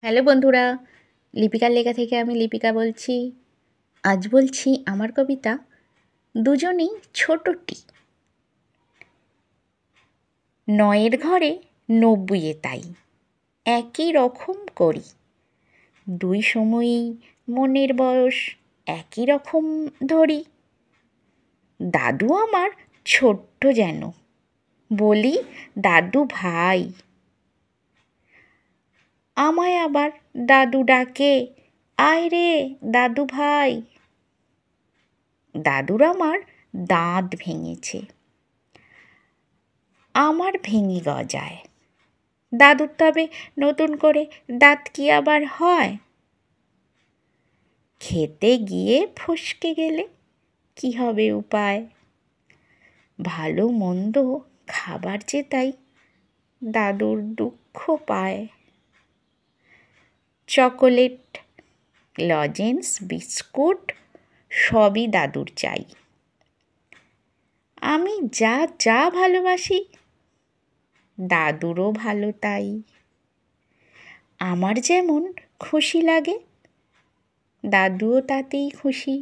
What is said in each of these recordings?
Hello বন্ধুরা, লিপিকার লেখা থেকে আমি লিপিকা বলছি। আজ বলছি আমার কবিতা দুজনেই ছোটটি। নয়ের ঘরে ৯০ তাই একই রকম করি, দুই সময়ই মনের বয়স একই রকম ধরি। দাদু আমার ছোট্ট যেন, বলি দাদু ভাই। আমায় আবার দাদু ডাকে, আয় রে দাদু ভাই। দাদুর আমার দাঁত ভেঙেছে, আমার ভেঙে গজায়। দাদুর তবে নতুন করে দাঁত কি আবার হয়? খেতে গিয়ে ফসকে গেলে কি হবে উপায়? ভালো মন্দ খাবার যে তাই দাদুর দুঃখ পায়। চকোলেট, লজেন্স, বিস্কুট সবই দাদুর চাই। আমি যা যা ভালোবাসি দাদুরও ভালো তাই। আমার যেমন খুশি লাগে দাদুও তাতেই খুশি।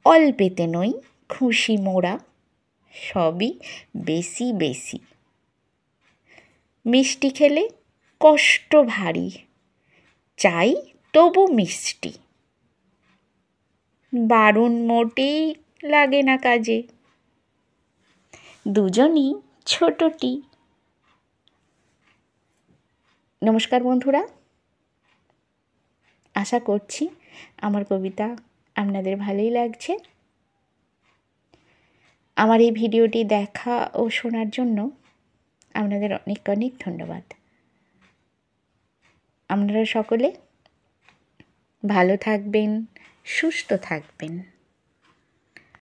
অল্পেতে নই খুশি মোরা, সবই বেশি বেশি। মিষ্টি খেলে কষ্ট ভারী, চাই তবু মিষ্টি। বারণ মোটেই লাগে না কাজে, দুজনই ছোটটি। নমস্কার বন্ধুরা, আশা করছি আমার কবিতা আপনাদের ভালোই লাগছে। আমার এই ভিডিওটি দেখা ও শোনার জন্য আপনাদের অনেক অনেক ধন্যবাদ। আপনারা সকলে ভালো থাকবেন, সুস্থ থাকবেন।